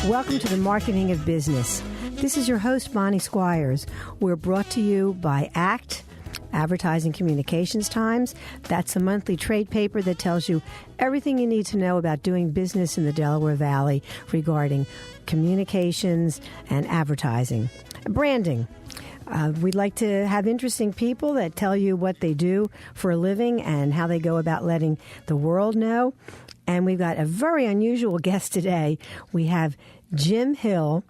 Welcome to the Marketing of Business. This is your host, Bonnie Squires. We're brought to you by ACT, Advertising Communications Times. That's a monthly trade paper that tells you everything you need to know about doing business in the Delaware Valley regarding communications and advertising. Branding. We'd like to have interesting people that tell you what they do for a living and how they go about letting the world know. And we've got a very unusual guest today. We have Jim Hill,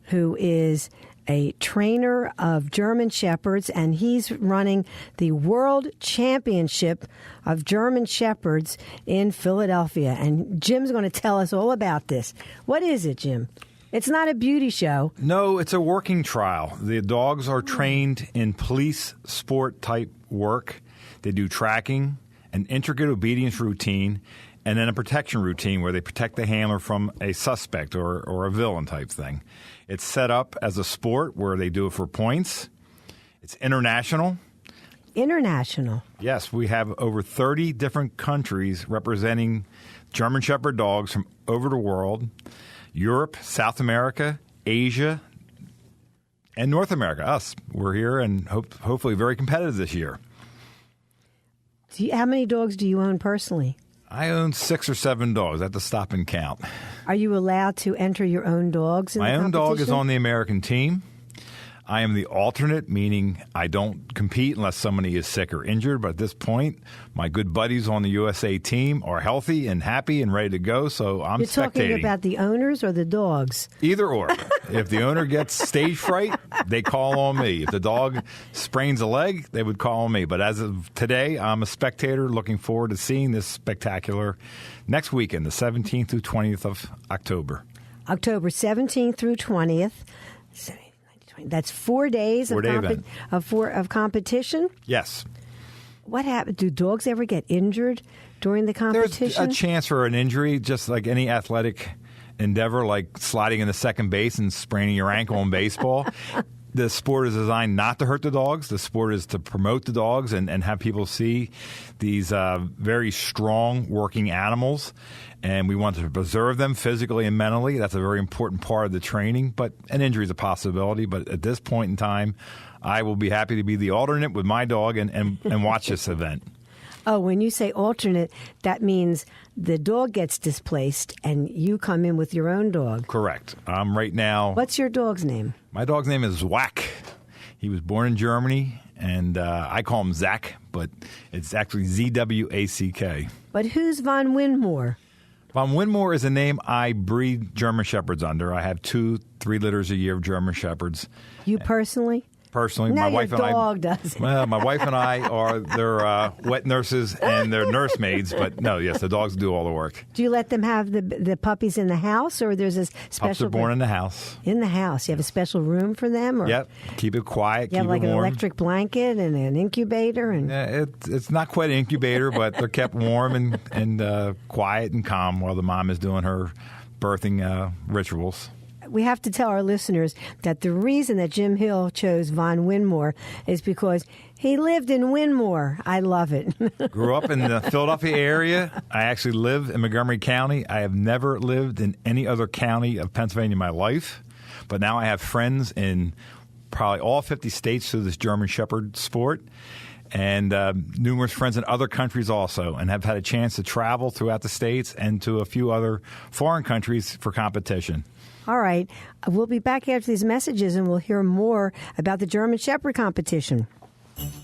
who is a trainer of German Shepherds, and he's running the World Championship of German Shepherds in Philadelphia. And Jim's going to tell us all about this. What is it, Jim? It's not a beauty show. No, it's a working trial. The dogs are trained in police sport type work. They do tracking, an intricate obedience routine, and then a protection routine where they protect the handler from a suspect or a villain type thing. It's set up as a sport where they do it for points. It's international. International? Yes, we have over 30 different countries representing German Shepherd dogs from over the world. Europe, South America, Asia, and North America, us. We're here and hopefully very competitive this year. How many dogs do you own personally? I own 6 or 7 dogs. I have to stop and count. Are you allowed to enter your own dogs in the competition? My own dog is on the American team. I am the alternate, meaning I don't compete unless somebody is sick or injured. But at this point, my good buddies on the USA team are healthy and happy and ready to go, so I'm spectating. You're talking about the owners or the dogs? Either or. If the owner gets stage fright, they call on me. If the dog sprains a leg, they would call on me. But as of today, I'm a spectator looking forward to seeing this spectacular next weekend, the 17th through 20th of October. October 17th through 20th. That's 4 days of competition? Yes. What happened? Do dogs ever get injured during the competition? There's a chance for an injury, just like any athletic endeavor, like sliding into second base and spraining your ankle in baseball. The sport is designed not to hurt the dogs. The sport is to promote the dogs and have people see these very strong working animals. And we want to preserve them physically and mentally. That's a very important part of the training. But an injury is a possibility. But at this point in time, I will be happy to be the alternate with my dog and watch this event. Oh, when you say alternate, that means the dog gets displaced and you come in with your own dog. Correct. Right now. What's your dog's name? My dog's name is Zwack. He was born in Germany, and I call him Zach, but it's actually Z-W-A-C-K. But who's Von Winmore? Von Winmore is a name I breed German Shepherds under. I have 2-3 litters a year of German Shepherds. You personally? Personally, now my wife your and dog does. Well, my wife and I are their wet nurses and their nursemaids. But no, yes, the dogs do all the work. Do you let them have the puppies in the house, or there's a special? Pups are born in the house. In the house, you have a special room for them, or yep, keep it quiet. You have like an electric blanket and an incubator, and it's not quite an incubator, but they're kept warm and quiet and calm while the mom is doing her birthing rituals. We have to tell our listeners that the reason that Jim Hill chose Von Winmore is because he lived in Winmore. I love it. Grew up in the Philadelphia area. I actually live in Montgomery County. I have never lived in any other county of Pennsylvania in my life. But now I have friends in probably all 50 states through this German Shepherd sport. And numerous friends in other countries also, and have had a chance to travel throughout the states and to a few other foreign countries for competition. All right. We'll be back after these messages, and we'll hear more about the German Shepherd competition.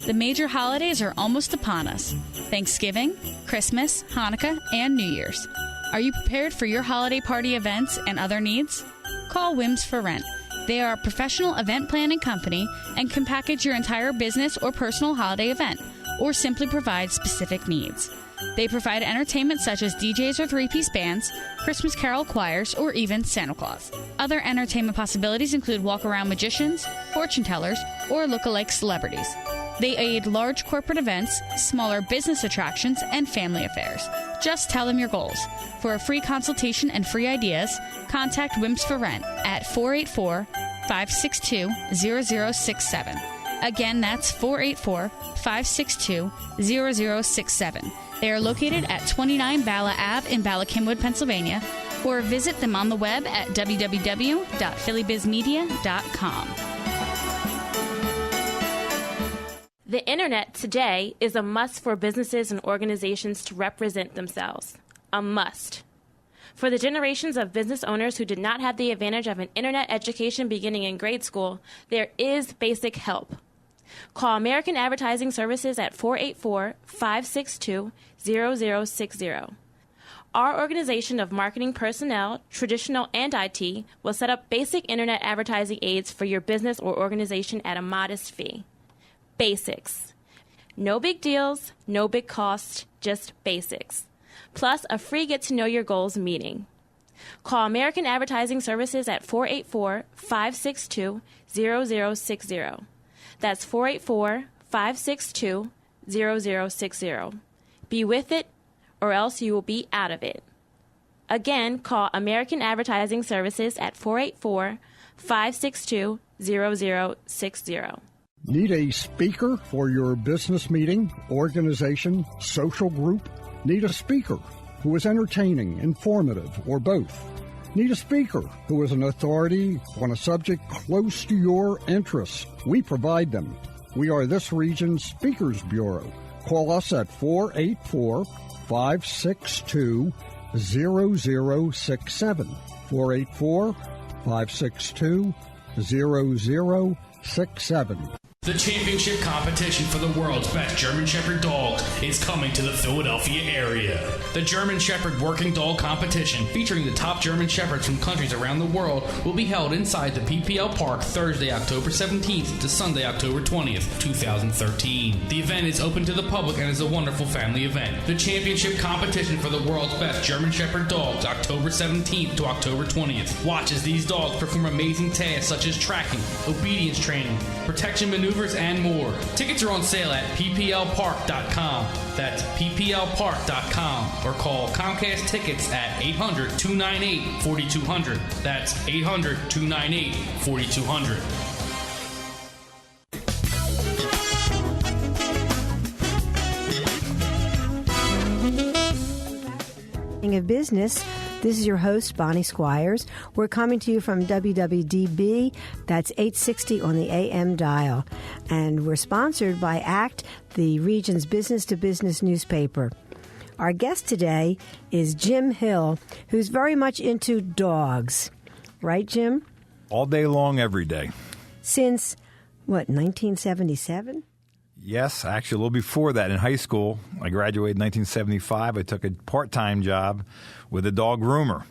The major holidays are almost upon us. Thanksgiving, Christmas, Hanukkah, and New Year's. Are you prepared for your holiday party events and other needs? Call Whims for Rent. They are a professional event planning company and can package your entire business or personal holiday event, or simply provide specific needs. They provide entertainment such as DJs or three-piece bands, Christmas carol choirs, or even Santa Claus. Other entertainment possibilities include walk-around magicians, fortune tellers, or look-alike celebrities. They aid large corporate events, smaller business attractions, and family affairs. Just tell them your goals. For a free consultation and free ideas, contact Whims for Rent at 484-562-0067. Again, that's 484-562-0067. They are located at 29 Bala Ave in Bala Cynwyd, Pennsylvania, or visit them on the web at www.phillybizmedia.com. The internet today is a must for businesses and organizations to represent themselves. A must. For the generations of business owners who did not have the advantage of an internet education beginning in grade school, there is basic help. Call American Advertising Services at 484-562-0060. Our organization of marketing personnel, traditional and IT, will set up basic internet advertising aids for your business or organization at a modest fee. Basics. No big deals, no big costs, just basics. Plus a free get-to-know-your-goals meeting. Call American Advertising Services at 484-562-0060. That's 484-562-0060. Be with it, or else you will be out of it. Again, call American Advertising Services at 484-562-0060. Need a speaker for your business meeting, organization, social group? Need a speaker who is entertaining, informative, or both? Need a speaker who is an authority on a subject close to your interests? We provide them. We are this region's Speakers Bureau. Call us at 484-562-0067. 484-562-0067. The championship competition for the world's best German Shepherd dogs is coming to the Philadelphia area. The German Shepherd Working Dog Competition, featuring the top German Shepherds from countries around the world, will be held inside the PPL Park Thursday, October 17th to Sunday, October 20th, 2013. The event is open to the public and is a wonderful family event. The championship competition for the world's best German Shepherd dogs, October 17th to October 20th. Watch as these dogs perform amazing tasks such as tracking, obedience training, protection maneuvers, and more. Tickets are on sale at pplpark.com. That's pplpark.com. Or call Comcast Tickets at 800-298-4200. That's 800-298-4200. Of business. This is your host, Bonnie Squires. We're coming to you from WWDB. That's 860 on the AM dial. And we're sponsored by ACT, the region's business-to-business newspaper. Our guest today is Jim Hill, who's very much into dogs. Right, Jim? All day long, every day. Since, 1977? Yes, actually a little before that. In high school, I graduated in 1975. I took a part-time job with a dog groomer.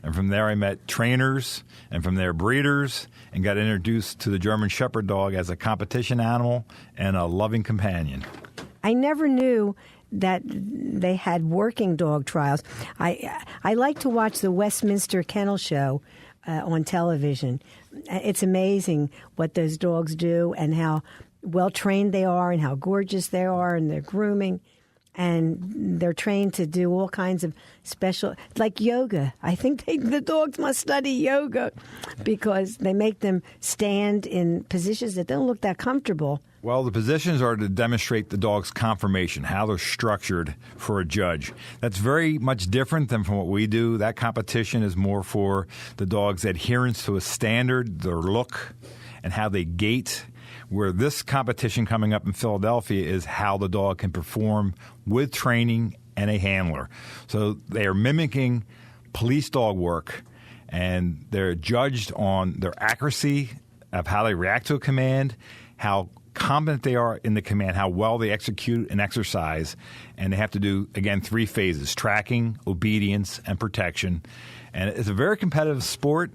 And from there I met trainers, and from there breeders, and got introduced to the German Shepherd dog as a competition animal and a loving companion. I never knew that they had working dog trials. I like to watch the Westminster Kennel Show on television. It's amazing what those dogs do and how well-trained they are and how gorgeous they are, and their grooming. And they're trained to do all kinds of special, like yoga. I think the dogs must study yoga because they make them stand in positions that don't look that comfortable. Well, the positions are to demonstrate the dog's conformation, how they're structured for a judge. That's very much different than from what we do. That competition is more for the dog's adherence to a standard, their look, and how they gait. Where this competition coming up in Philadelphia is how the dog can perform with training and a handler. So they are mimicking police dog work, and they're judged on their accuracy of how they react to a command, how competent they are in the command, how well they execute and exercise. And they have to do, again, 3 phases: tracking, obedience, and protection. And it's a very competitive sport.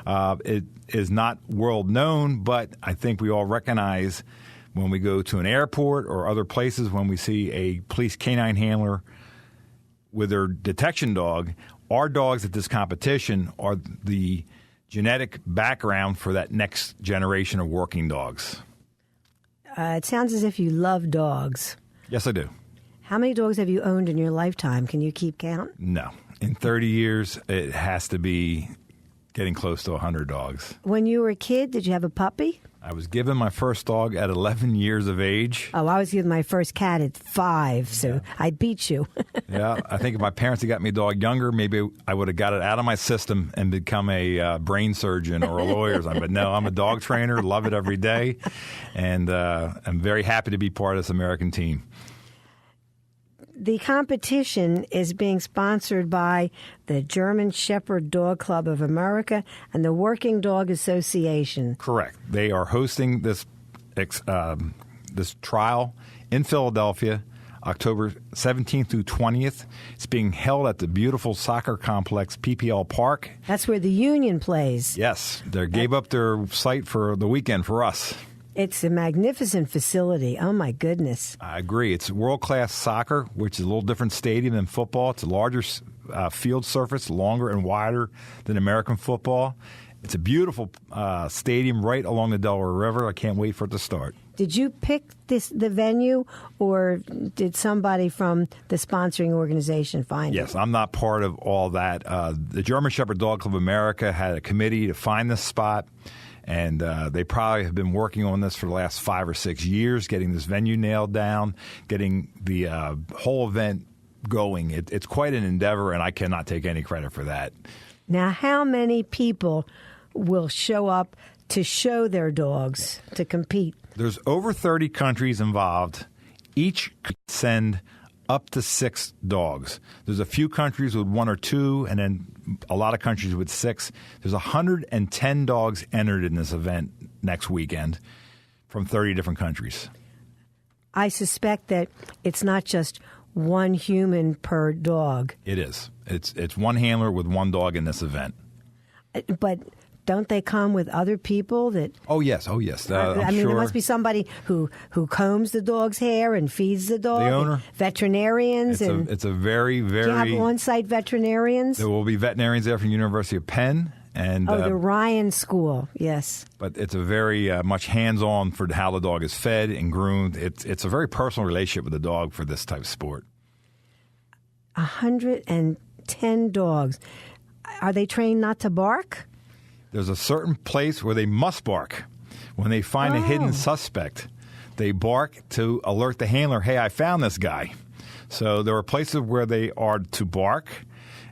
It is not world known, but I think we all recognize when we go to an airport or other places, when we see a police canine handler with their detection dog, our dogs at this competition are the genetic background for that next generation of working dogs. It sounds as if you love dogs. Yes, I do. How many dogs have you owned in your lifetime? Can you keep count? No. In 30 years, it has to be getting close to 100 dogs. When you were a kid, did you have a puppy? I was given my first dog at 11 years of age. Oh, I was given my first cat at 5, so I beat you. Yeah, I think if my parents had got me a dog younger, maybe I would have got it out of my system and become a brain surgeon or a lawyer or something. But no, I'm a dog trainer, love it every day, and I'm very happy to be part of this American team. The competition is being sponsored by the German Shepherd Dog Club of America and the Working Dog Association. Correct. They are hosting this trial in Philadelphia, October 17th through 20th. It's being held at the beautiful soccer complex, PPL Park. That's where the Union plays. Yes. They gave up their site for the weekend for us. It's a magnificent facility. Oh, my goodness. I agree. It's world-class soccer, which is a little different stadium than football. It's a larger field surface, longer and wider than American football. It's a beautiful stadium right along the Delaware River. I can't wait for it to start. Did you pick the venue, or did somebody from the sponsoring organization find it? Yes, I'm not part of all that. The German Shepherd Dog Club of America had a committee to find this spot. And they probably have been working on this for the last 5 or 6 years, getting this venue nailed down, getting the whole event going. It's quite an endeavor, and I cannot take any credit for that. Now, how many people will show up to show their dogs, to compete? There's over 30 countries involved. Each could send up to 6 dogs. There's a few countries with 1 or 2, and then a lot of countries with 6. There's 110 dogs entered in this event next weekend from 30 different countries. I suspect that it's not just one human per dog. It is. It's one handler with 1 dog in this event. But don't they come with other people that? Oh yes. I mean, sure. there must be somebody who combs the dog's hair and feeds the dog. The owner, veterinarians, it's a very, very. Do you have on-site veterinarians? There will be veterinarians there from the University of Penn and the Ryan School. Yes, but it's a very much hands-on for how the dog is fed and groomed. It's a very personal relationship with the dog for this type of sport. 110 dogs. Are they trained not to bark? There's a certain place where they must bark. When they find a hidden suspect, they bark to alert the handler, hey, I found this guy. So there are places where they are to bark,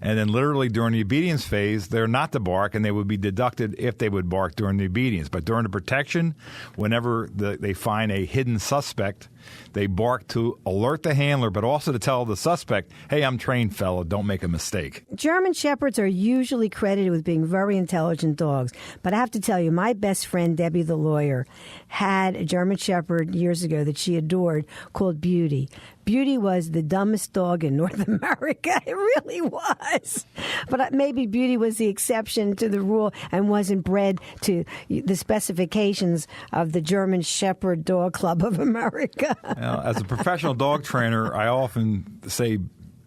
and then literally during the obedience phase, they're not to bark, and they would be deducted if they would bark during the obedience. But during the protection, whenever they find a hidden suspect, they bark to alert the handler, but also to tell the suspect, hey, I'm trained, fella, don't make a mistake. German Shepherds are usually credited with being very intelligent dogs. But I have to tell you, my best friend, Debbie the lawyer, had a German Shepherd years ago that she adored called Beauty. Beauty was the dumbest dog in North America. It really was. But maybe Beauty was the exception to the rule and wasn't bred to the specifications of the German Shepherd Dog Club of America. Now, as a professional dog trainer, I often say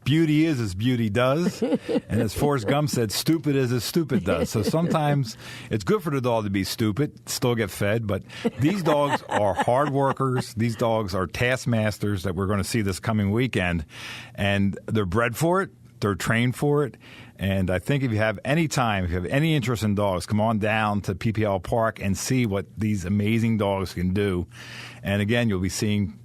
beauty is as beauty does. And as Forrest Gump said, stupid is as stupid does. So sometimes it's good for the dog to be stupid, still get fed. But these dogs are hard workers. These dogs are taskmasters that we're going to see this coming weekend. And they're bred for it. They're trained for it. And I think if you have any time, if you have any interest in dogs, come on down to PPL Park and see what these amazing dogs can do. And again, you'll be seeing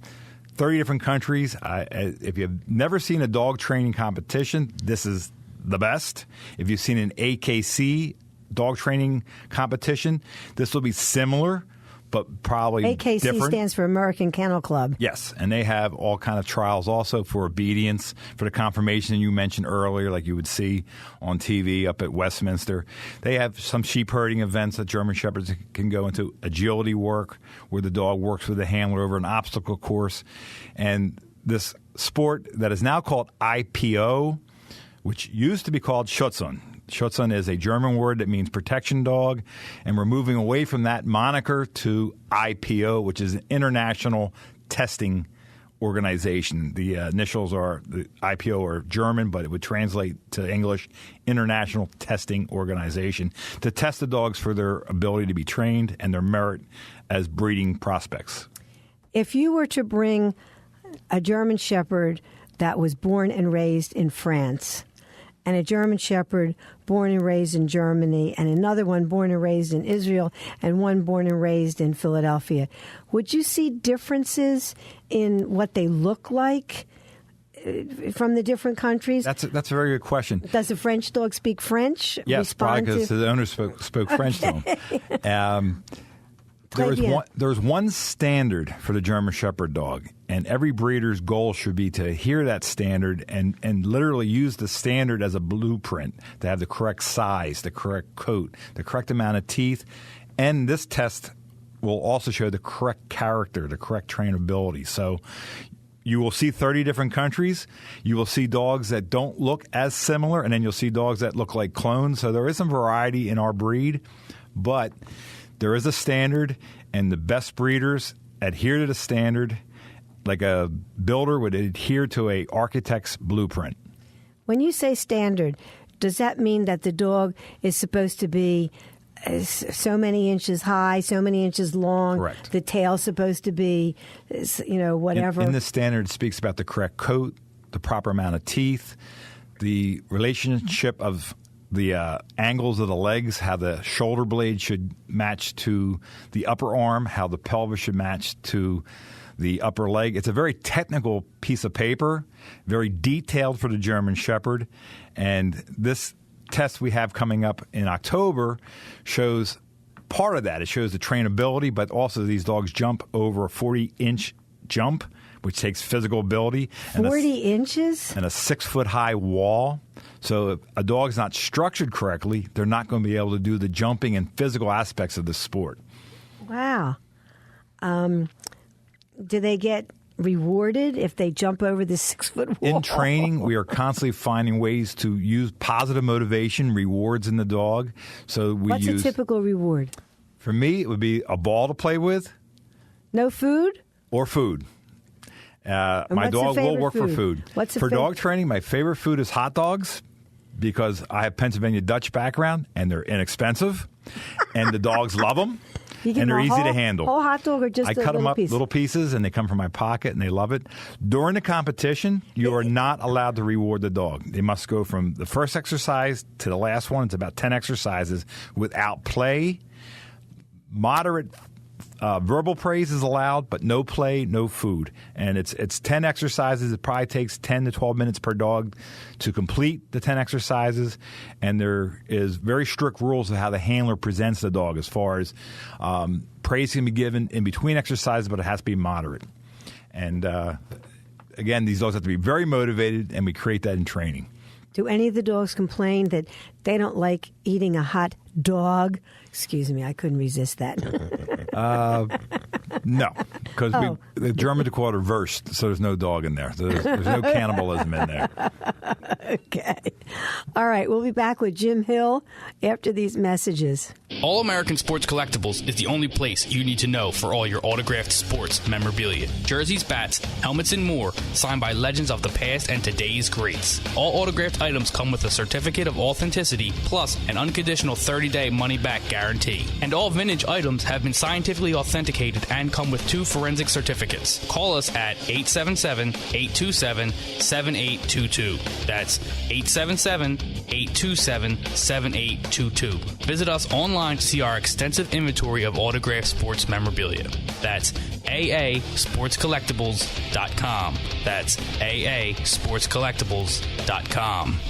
30 different countries. If you've never seen a dog training competition, this is the best. If you've seen an AKC dog training competition, this will be similar, but probably AKC different. Stands for American Kennel Club. Yes, and they have all kind of trials also for obedience, for the confirmation you mentioned earlier, like you would see on TV up at Westminster. They have some sheep herding events that German Shepherds can go into, agility work, where the dog works with the handler over an obstacle course. And this sport that is now called IPO, which used to be called Schutzhund. Schutzhund is a German word that means protection dog, and we're moving away from that moniker to IPO, which is an international testing organization. The initials are the IPO are German, but it would translate to English, International Testing Organization, to test the dogs for their ability to be trained and their merit as breeding prospects. If you were to bring a German Shepherd that was born and raised in France and a German Shepherd born and raised in Germany, and another one born and raised in Israel, and one born and raised in Philadelphia. Would you see differences in what they look like from the different countries? That's a very good question. Does a French dog speak French? Yes, probably because the owner spoke French to him. There's one standard for the German Shepherd dog, and every breeder's goal should be to adhere that standard and literally use the standard as a blueprint to have the correct size, the correct coat, the correct amount of teeth, and this test will also show the correct character, the correct trainability. So you will see 30 different countries. You will see dogs that don't look as similar, and then you'll see dogs that look like clones. So there is some variety in our breed, but there is a standard, and the best breeders adhere to the standard like a builder would adhere to an architect's blueprint. When you say standard, does that mean that the dog is supposed to be so many inches high, so many inches long? Correct. The tail's supposed to be, whatever? In the standard, it speaks about the correct coat, the proper amount of teeth, the relationship of the angles of the legs, how the shoulder blade should match to the upper arm, how the pelvis should match to the upper leg. It's a very technical piece of paper, very detailed for the German Shepherd. And this test we have coming up in October shows part of that. It shows the trainability, but also these dogs jump over a 40-inch jump, which takes physical ability. 40 inches? And a 6-foot-high wall. So if a dog's not structured correctly, they're not going to be able to do the jumping and physical aspects of the sport. Wow. Do they get rewarded if they jump over the 6-foot wall? In training, we are constantly finding ways to use positive motivation, rewards in the dog. So What's a typical reward? For me, it would be a ball to play with. No food? Or food. My dog will work for food. For dog training, my favorite food is hot dogs because I have Pennsylvania Dutch background and they're inexpensive and the dogs love them and they're easy to handle. Whole hot dog or just I cut them up little pieces and they come from my pocket and they love it. During the competition, you are not allowed to reward the dog. They must go from the first exercise to the last one. It's about 10 exercises without play. Moderate verbal praise is allowed, but no play, no food. And it's 10 exercises. It probably takes 10 to 12 minutes per dog to complete the 10 exercises. And there is very strict rules of how the handler presents the dog as far as praise can be given in between exercises, but it has to be moderate. And again, these dogs have to be very motivated, and we create that in training. Do any of the dogs complain that they don't like eating a hot dog? Excuse me, I couldn't resist that. No, because the Germans call it reversed, so there's no dog in there. There's no cannibalism in there. Okay. All right, we'll be back with Jim Hill after these messages. All American Sports Collectibles is the only place you need to know for all your autographed sports memorabilia. Jerseys, bats, helmets, and more, signed by legends of the past and today's greats. All autographed items come with a certificate of authenticity, plus an unconditional 30-day money-back guarantee. And all vintage items have been scientifically authenticated and come with 2 forensic certificates. Call us at 877-827-7822. That's 877-827-7822. Visit us online to see our extensive inventory of autographed sports memorabilia. That's aasportscollectibles.com. That's aasportscollectibles.com.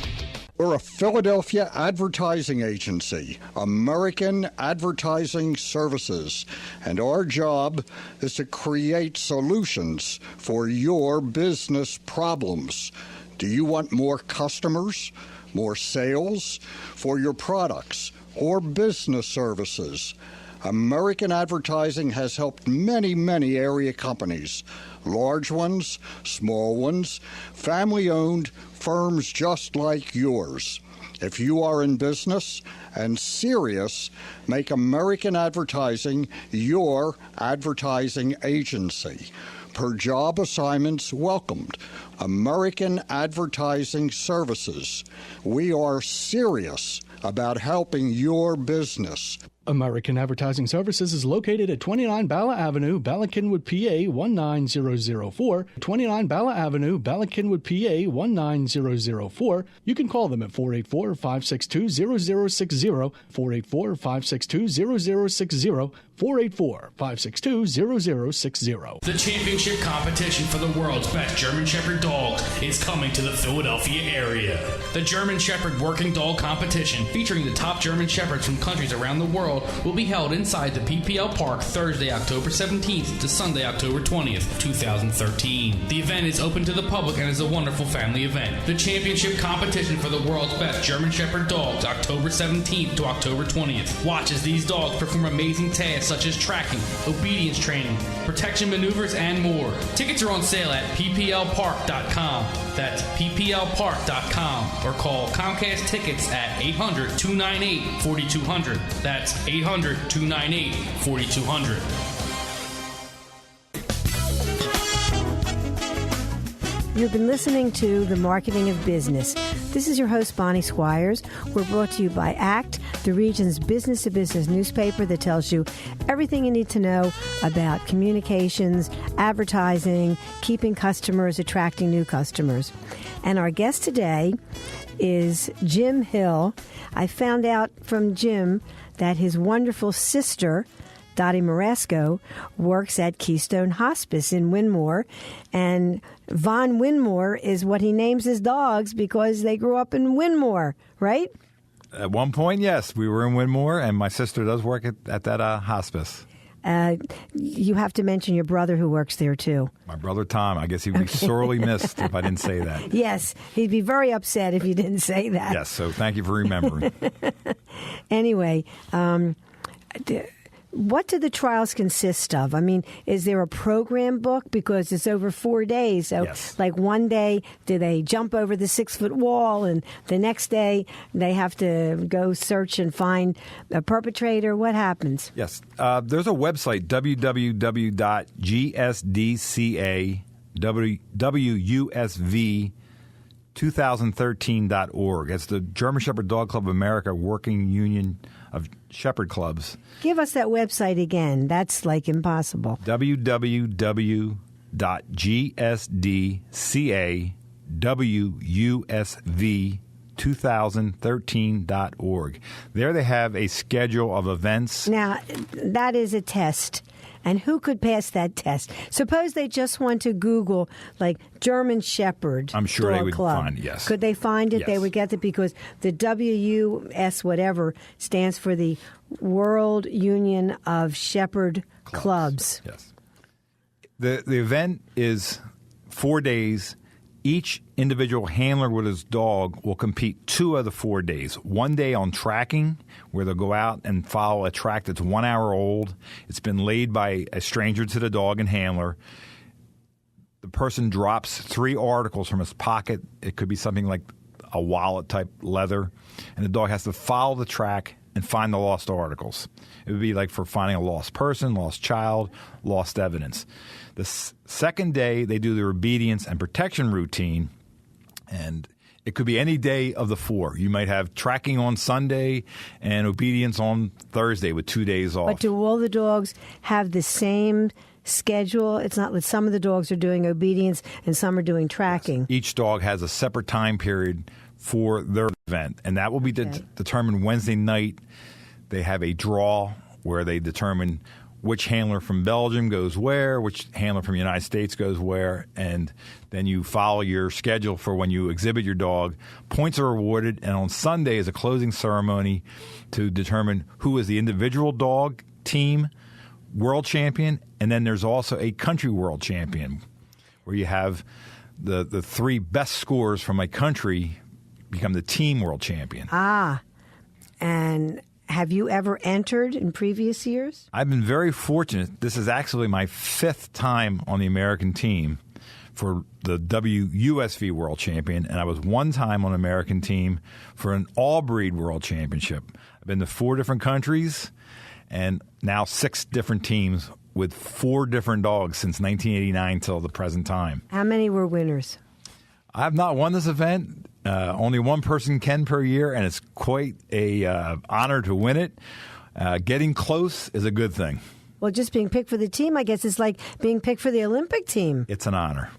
We're a Philadelphia advertising agency, American Advertising Services, and our job is to create solutions for your business problems. Do you want more customers, more sales for your products or business services? American Advertising has helped many, many area companies, large ones, small ones, family-owned firms just like yours. If you are in business and serious, make American Advertising your advertising agency. Per job assignments welcomed. American Advertising Services. We are serious about helping your business. American Advertising Services is located at 29 Bala Avenue, Bala Cynwyd, PA 19004. 29 Bala Avenue, Bala Cynwyd, PA 19004. You can call them at 484-562-0060, 484-562-0060, 484-562-0060. The championship competition for the world's best German Shepherd dogs is coming to the Philadelphia area. The German Shepherd Working Dog Competition, featuring the top German Shepherds from countries around the world, will be held inside the PPL Park Thursday, October 17th to Sunday, October 20th, 2013. The event is open to the public and is a wonderful family event. The championship competition for the world's best German Shepherd dogs, October 17th to October 20th. Watch as these dogs perform amazing tasks such as tracking, obedience training, protection maneuvers, and more. Tickets are on sale at pplpark.com. That's pplpark.com, or call Comcast Tickets at 800-298-4200. That's 800-298-4200. You've been listening to The Marketing of Business. This is your host, Bonnie Squires. We're brought to you by ACT, the region's business-to-business newspaper that tells you everything you need to know about communications, advertising, keeping customers, attracting new customers. And our guest today is Jim Hill. I found out from Jim that his wonderful sister, Dottie Marasco, works at Keystone Hospice in Winmore, and Von Winmore is what he names his dogs because they grew up in Winmore, right? At one point, yes. We were in Winmore, and my sister does work at that hospice. You have to mention your brother who works there, too. My brother, Tom. I guess he'd be sorely missed if I didn't say that. Yes, he'd be very upset if you didn't say that. Yes, so thank you for remembering. Anyway, what do the trials consist of? I mean, is there a program book? Because it's over 4 days. So, yes. Like one day, do they jump over the 6-foot wall? And the next day, they have to go search and find a perpetrator? What happens? Yes. There's a website, www.gsdca.wusv2013.org. It's the German Shepherd Dog Club of America Working Union of Shepherd Clubs. Give us that website again. That's like impossible. www.gsdcawusv2013.org. There they have a schedule of events. Now, that is a test. And who could pass that test? Suppose they just want to Google, like, German Shepherd. I'm sure Dog they would Club. find it, yes. Could they find it? Yes. They would get it because the WUS whatever stands for the World Union of Shepherd Clubs. Yes. The event is 4 days. Each individual handler with his dog will compete 2 of the 4 days. 1 day on tracking, where they'll go out and follow a track that's 1 hour old. It's been laid by a stranger to the dog and handler. The person drops 3 articles from his pocket. It could be something like a wallet-type leather. And the dog has to follow the track and find the lost articles. It would be like for finding a lost person, lost child, lost evidence. The second day, they do their obedience and protection routine, and it could be any day of the 4. You might have tracking on Sunday and obedience on Thursday with 2 days off. But do all the dogs have the same schedule? It's not that some of the dogs are doing obedience and some are doing tracking. Yes. Each dog has a separate time period for their event, and that will be determined Wednesday night. They have a draw where they determine which handler from Belgium goes where, which handler from the United States goes where, and then you follow your schedule for when you exhibit your dog. Points are awarded, and on Sunday is a closing ceremony to determine who is the individual dog team world champion, and then there's also a country world champion where you have the 3 best scores from a country become the team world champion. And have you ever entered in previous years? I've been very fortunate. This is actually my 5th time on the American team for the WUSV World Champion, and I was 1 time on the American team for an all-breed World Championship. I've been to 4 different countries and now 6 different teams with 4 different dogs since 1989 till the present time. How many were winners? I have not won this event. Only one person can per year, and it's quite a honor to win it. Getting close is a good thing. Well, just being picked for the team, I guess, is like being picked for the Olympic team. It's an honor.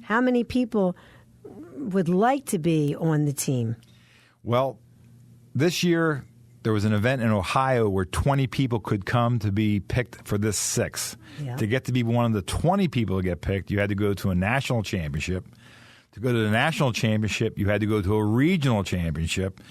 How many people would like to be on the team? Well, this year there was an event in Ohio where 20 people could come to be picked for this 6. Yeah. To get to be one of the 20 people to get picked, you had to go to a national championship. To go to the national championship, you had to go to a regional championship.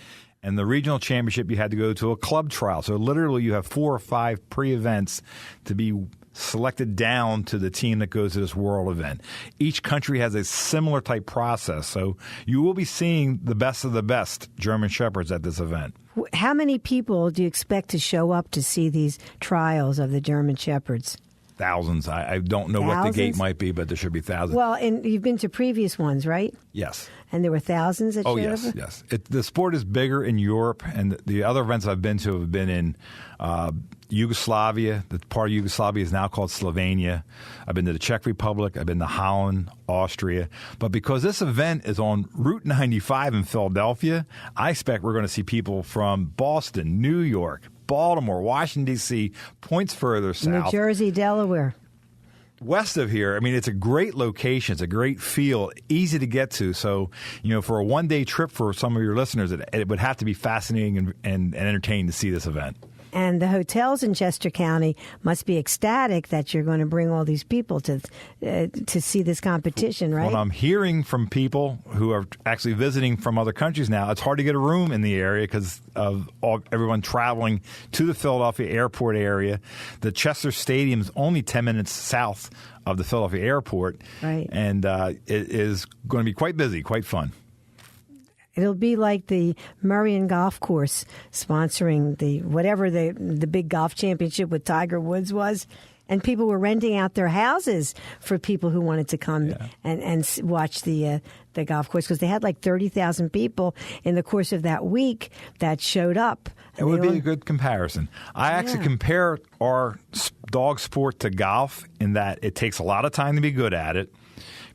And the regional championship, you had to go to a club trial. So literally you have 4 or 5 pre-events to be selected down to the team that goes to this world event. Each country has a similar type process. So you will be seeing the best of the best German Shepherds at this event. How many people do you expect to show up to see these trials of the German Shepherds? Thousands. I don't know what the gate might be, but there should be thousands. Well, and you've been to previous ones, right? Yes. And there were thousands that showed yes, up? yes. The sport is bigger in Europe, and the other events I've been to have been in Yugoslavia. The part of Yugoslavia is now called Slovenia. I've been to the Czech Republic. I've been to Holland, Austria. But because this event is on Route 95 in Philadelphia, I expect we're going to see people from Boston, New York, Baltimore, Washington, D.C., points further south. New Jersey, Delaware. West of here, I mean, it's a great location. It's a great feel, easy to get to. So, for a one-day trip for some of your listeners, it would have to be fascinating and entertaining to see this event. And the hotels in Chester County must be ecstatic that you're going to bring all these people to see this competition, right? Well, I'm hearing from people who are actually visiting from other countries now. It's hard to get a room in the area because of everyone traveling to the Philadelphia airport area. The Chester Stadium is only 10 minutes south of the Philadelphia airport. Right. And it is going to be quite busy, quite fun. It'll be like the Merion Golf Course sponsoring the big golf championship with Tiger Woods was. And people were renting out their houses for people who wanted to come and watch the golf course because they had like 30,000 people in the course of that week that showed up. It would be a good comparison. I actually compare our dog sport to golf in that it takes a lot of time to be good at it.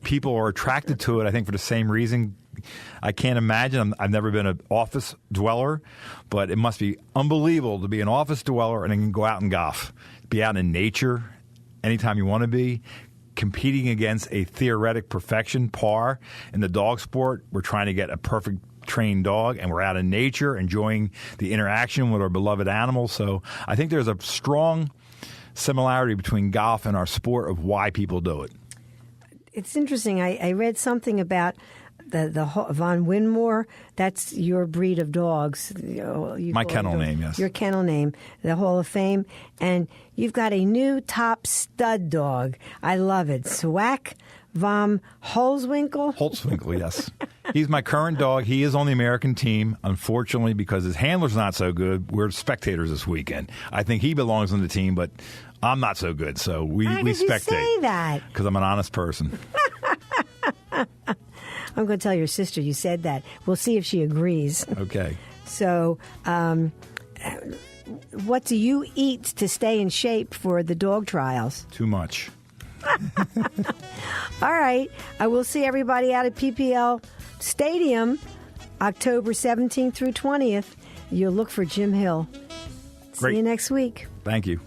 People are attracted to it, I think, for the same reason. I can't imagine. I've never been an office dweller, but it must be unbelievable to be an office dweller and then go out and golf. Be out in nature anytime you want to be, competing against a theoretic perfection par. In the dog sport, we're trying to get a perfect trained dog, and we're out in nature enjoying the interaction with our beloved animals. So I think there's a strong similarity between golf and our sport of why people do it. It's interesting. I read something about the Von Winmore. That's your breed of dogs. My kennel name, yes. Your kennel name, the Hall of Fame. And you've got a new top stud dog. I love it. Swack Vom Holzwinkel? Holzwinkel, yes. He's my current dog. He is on the American team. Unfortunately, because his handler's not so good, we're spectators this weekend. I think he belongs on the team, but I'm not so good, so we spectate. How could you say that? Because I'm an honest person. I'm going to tell your sister you said that. We'll see if she agrees. Okay. So, what do you eat to stay in shape for the dog trials? Too much. All right. I will see everybody out at PPL Stadium October 17th through 20th. You'll look for Jim Hill. Great. See you next week. Thank you.